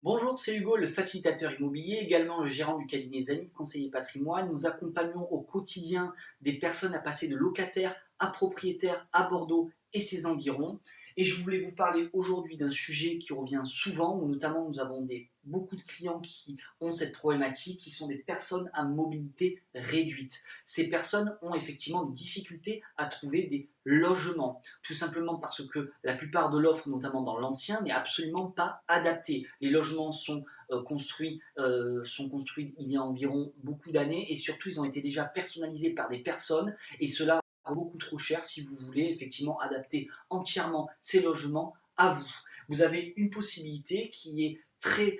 Bonjour, c'est Hugo, le facilitateur immobilier, également le gérant du cabinet Zani, conseiller patrimoine. Nous accompagnons au quotidien des personnes à passer de locataire à propriétaire à Bordeaux et ses environs. Et je voulais vous parler aujourd'hui d'un sujet qui revient souvent, où notamment nous avons beaucoup de clients qui ont cette problématique, qui sont des personnes à mobilité réduite. Ces personnes ont effectivement des difficultés à trouver des logements, tout simplement parce que la plupart de l'offre, notamment dans l'ancien, n'est absolument pas adaptée. Les logements sont construits il y a environ beaucoup d'années et surtout ils ont été déjà personnalisés par des personnes et cela beaucoup trop cher si vous voulez effectivement adapter entièrement ces logements à vous. Vous avez une possibilité qui est très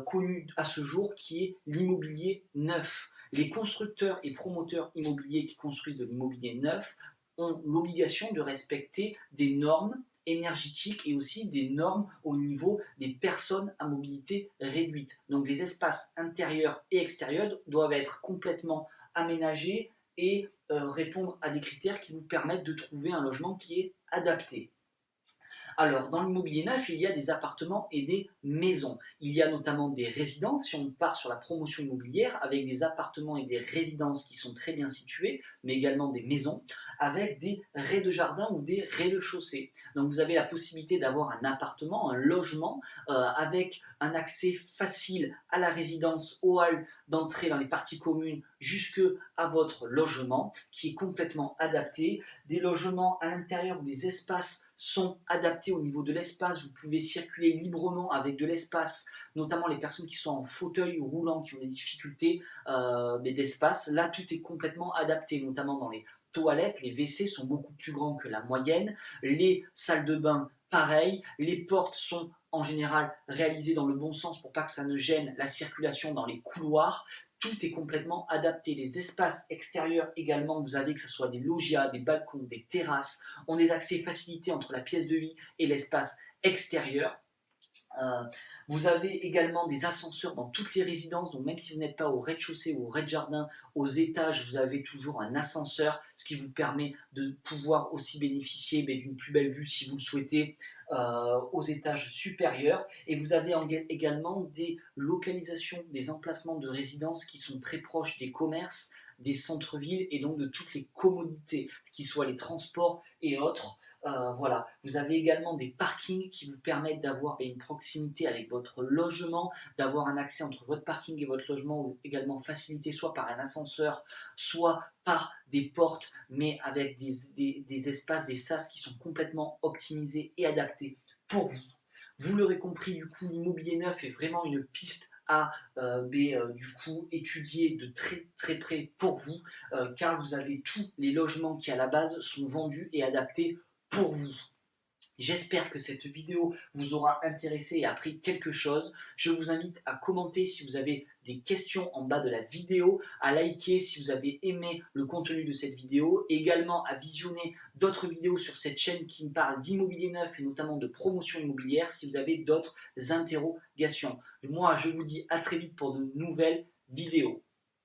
connue à ce jour, qui est l'immobilier neuf. Les constructeurs et promoteurs immobiliers qui construisent de l'immobilier neuf ont l'obligation de respecter des normes énergétiques et aussi des normes au niveau des personnes à mobilité réduite. Donc les espaces intérieurs et extérieurs doivent être complètement aménagés et répondre à des critères qui vous permettent de trouver un logement qui est adapté. Alors, dans l'immobilier neuf, il y a des appartements et des maisons. Il y a notamment des résidences, si on part sur la promotion immobilière, avec des appartements et des résidences qui sont très bien situées, mais également des maisons, avec des rez-de-jardin ou des rez-de-chaussée. Donc vous avez la possibilité d'avoir un appartement, un logement, avec un accès facile à la résidence, au hall d'entrée dans les parties communes, jusque à votre logement, qui est complètement adapté. Des logements à l'intérieur où les espaces sont adaptés au niveau de l'espace, vous pouvez circuler librement avec de l'espace, notamment les personnes qui sont en fauteuil roulant, qui ont des difficultés d'espace. Là, tout est complètement adapté, notamment dans les toilettes, les WC sont beaucoup plus grands que la moyenne, les salles de bain, pareil, les portes sont en général réalisées dans le bon sens pour pas que ça ne gêne la circulation dans les couloirs. Tout est complètement adapté. Les espaces extérieurs également, vous avez que ce soit des loggias, des balcons, des terrasses, ont des accès facilités entre la pièce de vie et l'espace extérieur. Euh, vous avez également des ascenseurs dans toutes les résidences, donc même si vous n'êtes pas au rez-de-chaussée ou au rez-de-jardin, aux étages, vous avez toujours un ascenseur, ce qui vous permet de pouvoir aussi bénéficier d'une plus belle vue si vous le souhaitez aux étages supérieurs. Et vous avez également des localisations, des emplacements de résidences qui sont très proches des commerces, des centres-villes et donc de toutes les commodités, qu'ils soient les transports et autres. Voilà. Vous avez également des parkings qui vous permettent d'avoir une proximité avec votre logement, d'avoir un accès entre votre parking et votre logement également facilité soit par un ascenseur, soit par des portes, mais avec des espaces, des sas qui sont complètement optimisés et adaptés pour vous. Vous l'aurez compris, du coup, l'immobilier neuf est vraiment une piste à du coup étudier de très très près pour vous, car vous avez tous les logements qui à la base sont vendus et adaptés pour vous. J'espère que cette vidéo vous aura intéressé et appris quelque chose. Je vous invite à commenter si vous avez des questions en bas de la vidéo, à liker si vous avez aimé le contenu de cette vidéo, également à visionner d'autres vidéos sur cette chaîne qui me parle d'immobilier neuf et notamment de promotion immobilière si vous avez d'autres interrogations. Moi, je vous dis à très vite pour de nouvelles vidéos.